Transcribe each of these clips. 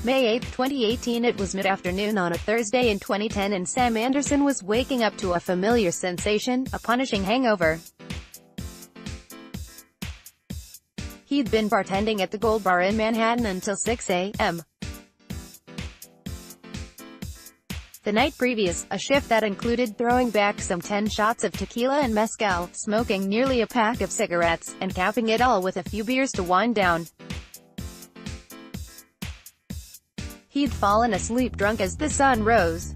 May 8, 2018. It was mid-afternoon on a Thursday in 2010 and Sam Anderson was waking up to a familiar sensation, a punishing hangover. He'd been bartending at the Goldbar in Manhattan until 6 a.m. the night previous, a shift that included throwing back some 10 shots of tequila and mezcal, smoking nearly a pack of cigarettes, and capping it all with a few beers to wind down. He'd fallen asleep drunk as the sun rose.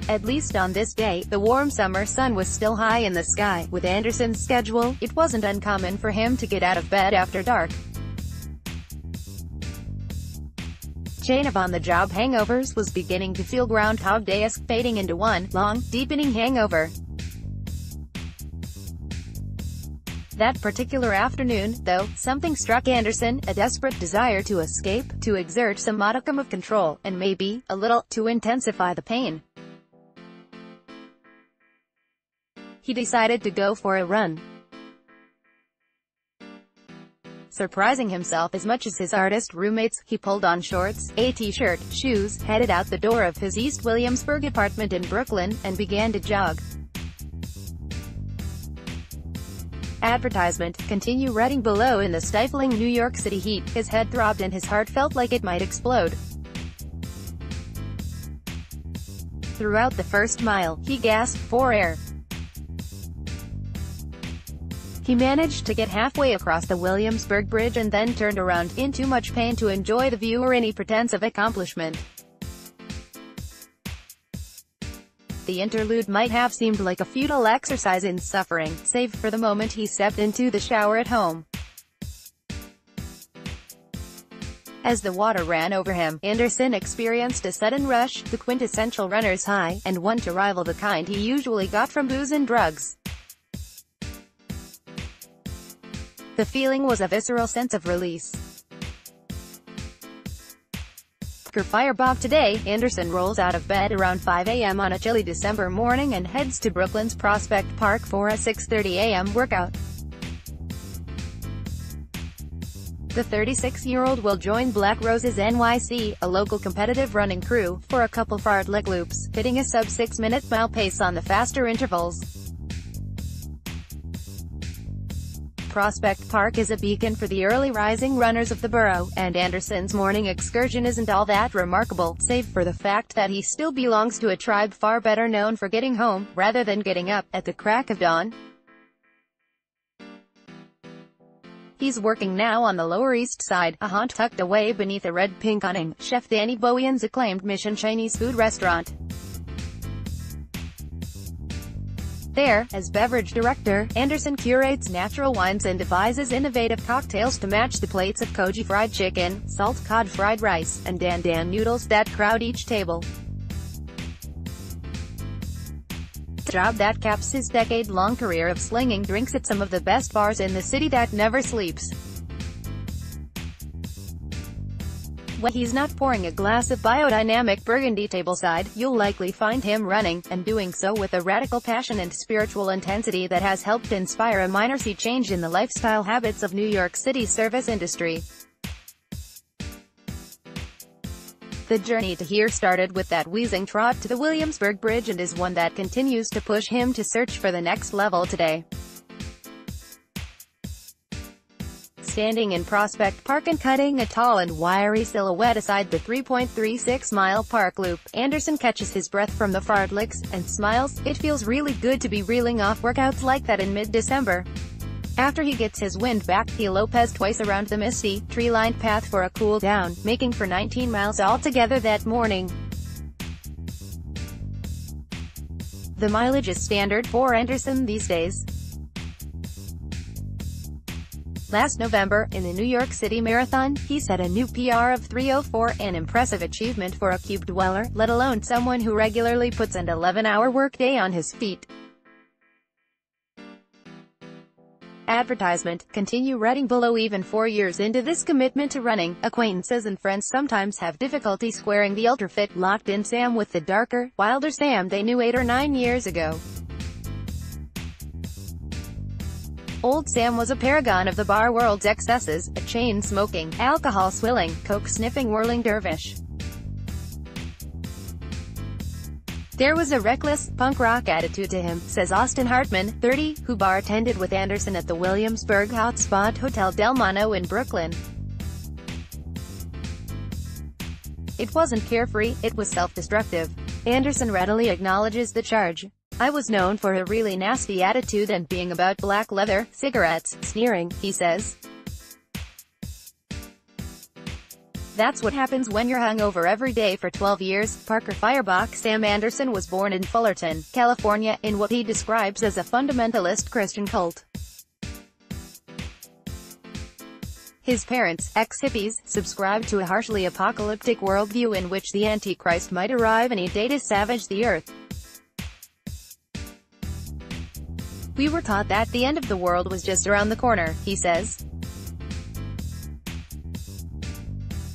At least on this day, the warm summer sun was still high in the sky. With Anderson's schedule, it wasn't uncommon for him to get out of bed after dark. Chain of on-the-job hangovers was beginning to feel Groundhog Day-esque, fading into one long, deepening hangover. That particular afternoon, though, something struck Anderson, a desperate desire to escape, to exert some modicum of control, and maybe, a little, to intensify the pain. He decided to go for a run. Surprising himself as much as his artist roommates, he pulled on shorts, a t-shirt, shoes, headed out the door of his East Williamsburg apartment in Brooklyn, and began to jog. Advertisement. Continue reading below. In the stifling New York City heat, his head throbbed and his heart felt like it might explode. Throughout the first mile, he gasped for air. He managed to get halfway across the Williamsburg Bridge and then turned around, in too much pain to enjoy the view or any pretense of accomplishment. The interlude might have seemed like a futile exercise in suffering, save for the moment he stepped into the shower at home. As the water ran over him, Anderson experienced a sudden rush, the quintessential runner's high, and one to rival the kind he usually got from booze and drugs. The feeling was a visceral sense of release. Fireball today, Anderson rolls out of bed around 5 a.m. on a chilly December morning and heads to Brooklyn's Prospect Park for a 6:30 a.m. workout. The 36-year-old will join Black Rose's NYC, a local competitive running crew, for a couple fartlek loops, hitting a sub-6-minute mile pace on the faster intervals. Prospect Park is a beacon for the early rising runners of the borough, and Anderson's morning excursion isn't all that remarkable, save for the fact that he still belongs to a tribe far better known for getting home, rather than getting up, at the crack of dawn. He's working now on the Lower East Side, a haunt tucked away beneath a red-pink awning, Chef Danny Bowian's acclaimed Michelin Chinese food restaurant. There, as beverage director, Anderson curates natural wines and devises innovative cocktails to match the plates of koji fried chicken, salt cod fried rice, and dan dan noodles that crowd each table. A job that caps his decade-long career of slinging drinks at some of the best bars in the city that never sleeps. When he's not pouring a glass of biodynamic burgundy tableside, you'll likely find him running, and doing so with a radical passion and spiritual intensity that has helped inspire a minor sea change in the lifestyle habits of New York City's service industry. The journey to here started with that wheezing trot to the Williamsburg Bridge and is one that continues to push him to search for the next level today. Standing in Prospect Park and cutting a tall and wiry silhouette aside the 3.36-mile park loop, Anderson catches his breath from the fartleks, and smiles. It feels really good to be reeling off workouts like that in mid-December. After he gets his wind back, he lopes twice around the misty, tree-lined path for a cool down, making for 19 miles altogether that morning. The mileage is standard for Anderson these days. Last November, in the New York City Marathon, he set a new PR of 3:04, an impressive achievement for a cube dweller, let alone someone who regularly puts an 11-hour workday on his feet. Advertisement. Continue reading below. Even 4 years into this commitment to running, acquaintances and friends sometimes have difficulty squaring the ultra-fit, locked-in Sam with the darker, wilder Sam they knew 8 or 9 years ago. Old Sam was a paragon of the bar world's excesses, a chain-smoking, alcohol-swilling, coke-sniffing whirling dervish. There was a reckless, punk rock attitude to him, says Austin Hartman, 30, who bartended with Anderson at the Williamsburg hotspot Hotel Del Monte in Brooklyn. It wasn't carefree, it was self-destructive. Anderson readily acknowledges the charge. I was known for a really nasty attitude and being about black leather, cigarettes, sneering, he says. That's what happens when you're hungover every day for 12 years. Parker Firebach Sam Anderson was born in Fullerton, California, in what he describes as a fundamentalist Christian cult. His parents, ex-hippies, subscribed to a harshly apocalyptic worldview in which the Antichrist might arrive any day to savage the earth. We were taught that the end of the world was just around the corner, he says.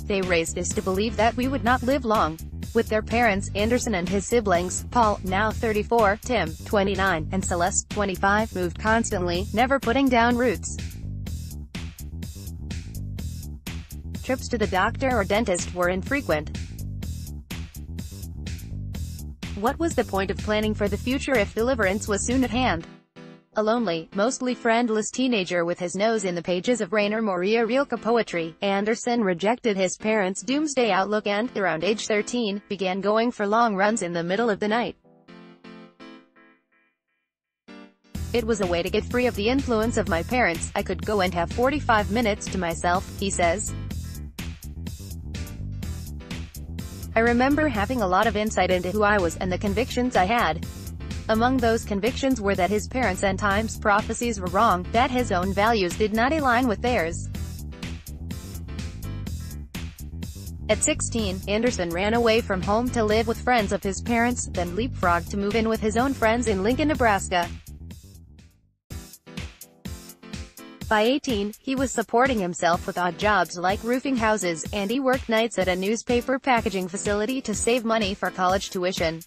They raised us to believe that we would not live long. With their parents, Anderson and his siblings, Paul, now 34, Tim, 29, and Celeste, 25, moved constantly, never putting down roots. Trips to the doctor or dentist were infrequent. What was the point of planning for the future if deliverance was soon at hand? A lonely, mostly friendless teenager with his nose in the pages of Rainer Maria Rilke poetry, Anderson rejected his parents' doomsday outlook and, around age 13, began going for long runs in the middle of the night. It was a way to get free of the influence of my parents. I could go and have 45 minutes to myself, he says. I remember having a lot of insight into who I was, and the convictions I had. Among those convictions were that his parents' end times prophecies were wrong, that his own values did not align with theirs. At 16, Anderson ran away from home to live with friends of his parents, then leapfrogged to move in with his own friends in Lincoln, Nebraska. By 18, he was supporting himself with odd jobs like roofing houses, and he worked nights at a newspaper packaging facility to save money for college tuition.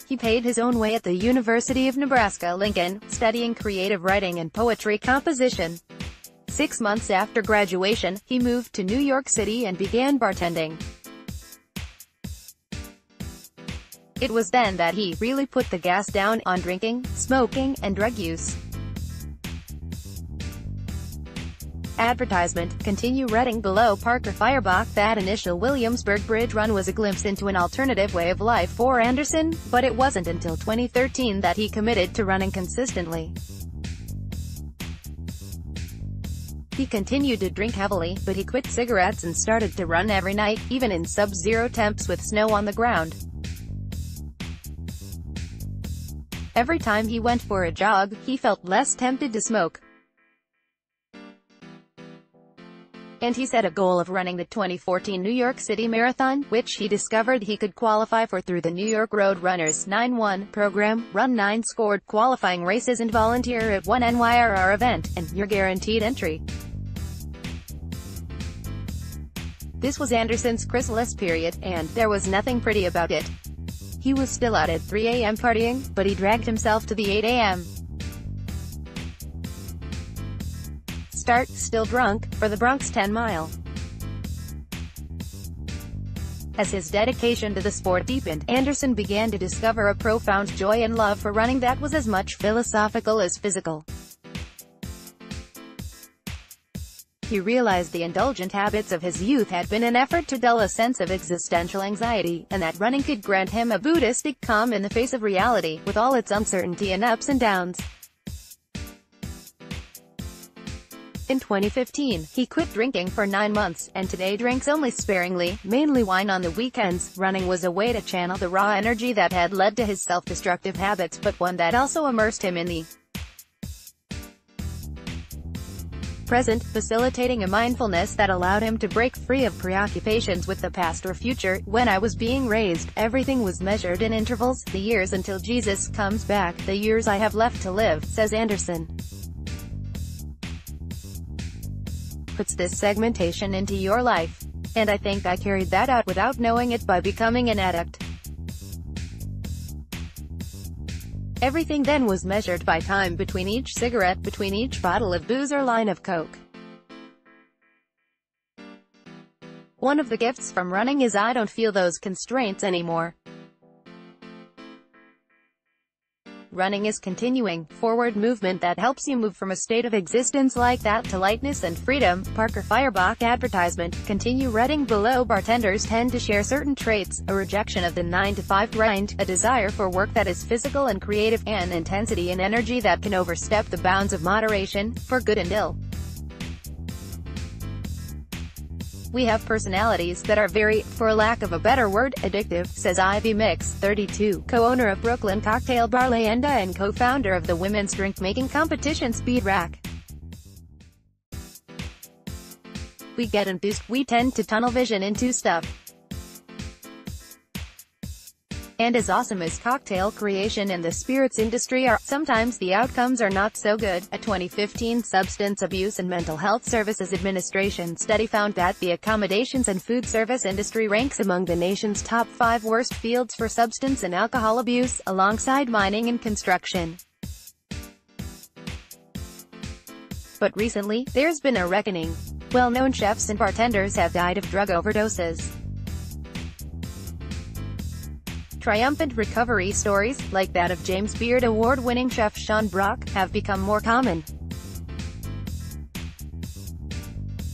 He paid his own way at the University of Nebraska-Lincoln, studying creative writing and poetry composition. 6 months after graduation, he moved to New York City and began bartending. It was then that he really put the gas down on drinking, smoking, and drug use. Advertisement. Continue reading below. Parker Firebach. That initial Williamsburg Bridge run was a glimpse into an alternative way of life for Anderson, but it wasn't until 2013 that he committed to running consistently. He continued to drink heavily, but he quit cigarettes and started to run every night, even in sub-zero temps with snow on the ground. Every time he went for a jog, he felt less tempted to smoke. And he set a goal of running the 2014 New York City Marathon, which he discovered he could qualify for through the New York Road Runners 9-1 program. Run 9 scored qualifying races and volunteer at one NYRR event, and you're guaranteed entry. This was Anderson's chrysalis period, and there was nothing pretty about it. He was still out at 3 a.m. partying, but he dragged himself to the 8 a.m. start, still drunk, for the Bronx 10 Mile. As his dedication to the sport deepened, Anderson began to discover a profound joy and love for running that was as much philosophical as physical. He realized the indulgent habits of his youth had been an effort to dull a sense of existential anxiety, and that running could grant him a Buddhistic calm in the face of reality, with all its uncertainty and ups and downs. In 2015, he quit drinking for 9 months, and today drinks only sparingly, mainly wine on the weekends. Running was a way to channel the raw energy that had led to his self-destructive habits, but one that also immersed him in the present, facilitating a mindfulness that allowed him to break free of preoccupations with the past or future. When I was being raised, everything was measured in intervals, the years until Jesus comes back, the years I have left to live, says Anderson. Puts this segmentation into your life. And I think I carried that out without knowing it by becoming an addict. Everything then was measured by time between each cigarette, between each bottle of booze or line of coke. One of the gifts from running is I don't feel those constraints anymore. Running is continuing, forward movement that helps you move from a state of existence like that to lightness and freedom. Parker Feuerbach advertisement. Continue running. Below, bartenders tend to share certain traits: a rejection of the 9-to-5 grind, a desire for work that is physical and creative, an intensity and energy that can overstep the bounds of moderation, for good and ill. We have personalities that are very, for lack of a better word, addictive, says Ivy Mix, 32, co-owner of Brooklyn cocktail bar Leyenda and co-founder of the women's drink-making competition Speed Rack. We get enthused, we tend to tunnel vision into stuff. And as awesome as cocktail creation and the spirits industry are, sometimes the outcomes are not so good. A 2015 Substance Abuse and Mental Health Services Administration study found that the accommodations and food service industry ranks among the nation's top 5 worst fields for substance and alcohol abuse, alongside mining and construction. But recently, there's been a reckoning. Well-known chefs and bartenders have died of drug overdoses. Triumphant recovery stories, like that of James Beard award-winning chef Sean Brock, have become more common.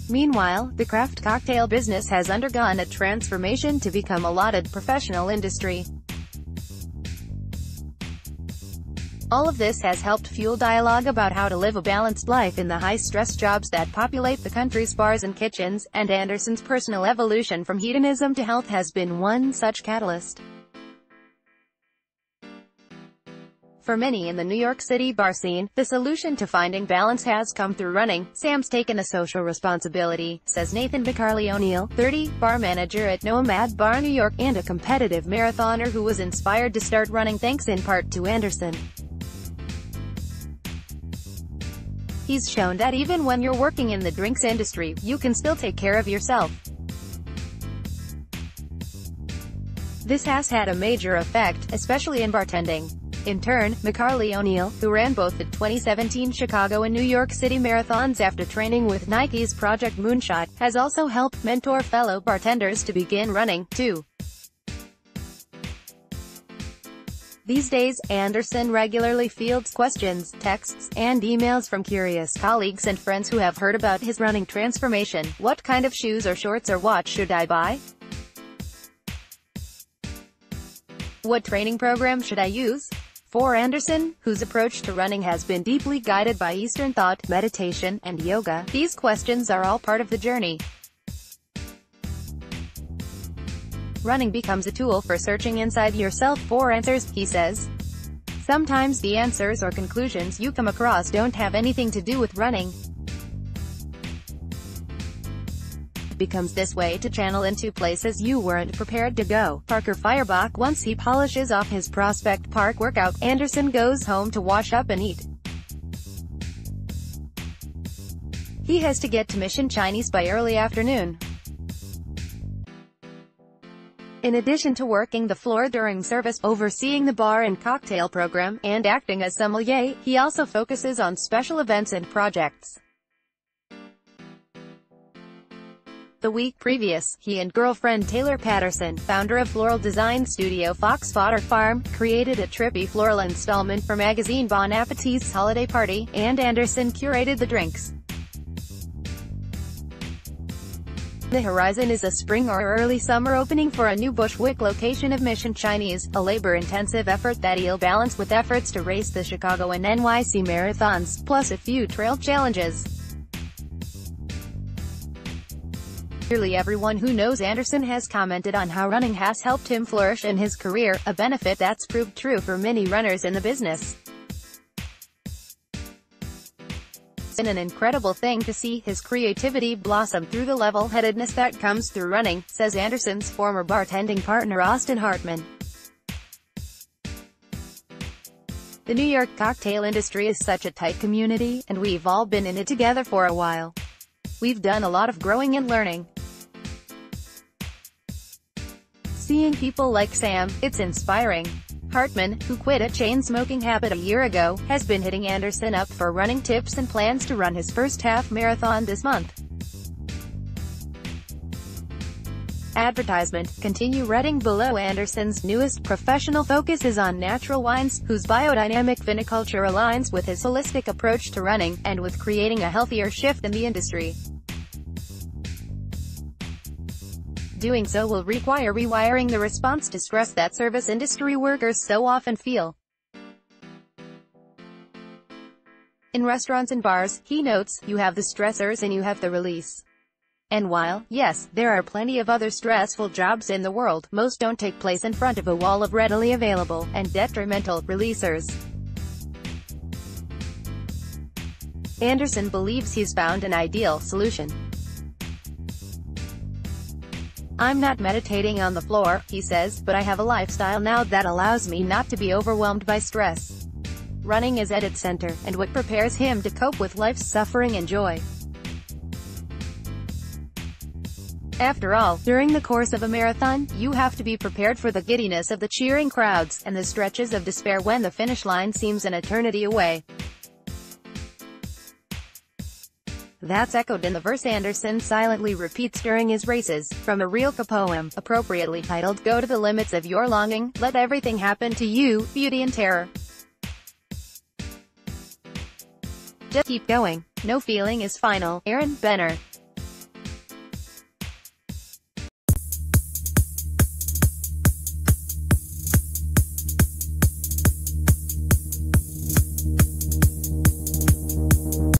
Meanwhile, the craft cocktail business has undergone a transformation to become a lauded professional industry. All of this has helped fuel dialogue about how to live a balanced life in the high-stress jobs that populate the country's bars and kitchens, and Anderson's personal evolution from hedonism to health has been one such catalyst. For many in the New York City bar scene, the solution to finding balance has come through running. Sam's taken a social responsibility, says Nathan McCarley O'Neill, 30, bar manager at Nomad Bar New York, and a competitive marathoner who was inspired to start running thanks in part to Anderson. He's shown that even when you're working in the drinks industry, you can still take care of yourself. This has had a major effect, especially in bartending. In turn, McCarley O'Neill, who ran both the 2017 Chicago and New York City marathons after training with Nike's Project Moonshot, has also helped mentor fellow bartenders to begin running, too. These days, Anderson regularly fields questions, texts, and emails from curious colleagues and friends who have heard about his running transformation. What kind of shoes or shorts or watch should I buy? What training program should I use? For Anderson, whose approach to running has been deeply guided by Eastern thought, meditation, and yoga, these questions are all part of the journey. Running becomes a tool for searching inside yourself for answers, he says. Sometimes the answers or conclusions you come across don't have anything to do with running. Becomes this way to channel into places you weren't prepared to go. Parker Feuerbach. Once he polishes off his Prospect Park workout, Anderson goes home to wash up and eat. He has to get to Mission Chinese by early afternoon. In addition to working the floor during service, overseeing the bar and cocktail program, and acting as sommelier, he also focuses on special events and projects. The week previous, he and girlfriend Taylor Patterson, founder of floral design studio Fox Fodder Farm, created a trippy floral installment for magazine Bon Appetit's holiday party, and Anderson curated the drinks. The horizon is a spring or early summer opening for a new Bushwick location of Mission Chinese, a labor-intensive effort that he'll balance with efforts to race the Chicago and NYC marathons, plus a few trail challenges. Nearly everyone who knows Anderson has commented on how running has helped him flourish in his career, a benefit that's proved true for many runners in the business. It's been an incredible thing to see his creativity blossom through the level-headedness that comes through running, says Anderson's former bartending partner Austin Hartman. The New York cocktail industry is such a tight community, and we've all been in it together for a while. We've done a lot of growing and learning. Seeing people like Sam, it's inspiring. Hartman, who quit a chain-smoking habit a year ago, has been hitting Anderson up for running tips and plans to run his first half marathon this month. Advertisement. Continue reading below. Anderson's newest professional focus is on natural wines, whose biodynamic viniculture aligns with his holistic approach to running, and with creating a healthier shift in the industry. Doing so will require rewiring the response to stress that service industry workers so often feel. In restaurants and bars, he notes, you have the stressors and you have the release. And while, yes, there are plenty of other stressful jobs in the world, most don't take place in front of a wall of readily available, and detrimental, releasers. Anderson believes he's found an ideal solution. I'm not meditating on the floor, he says, but I have a lifestyle now that allows me not to be overwhelmed by stress. Running is at its center, and what prepares him to cope with life's suffering and joy. After all, during the course of a marathon, you have to be prepared for the giddiness of the cheering crowds, and the stretches of despair when the finish line seems an eternity away. That's echoed in the verse Anderson silently repeats during his races, from a Rilke poem, appropriately titled Go to the Limits of Your Longing, Let Everything Happen to You, Beauty and Terror. Just keep going. No feeling is final. Aaron Benner.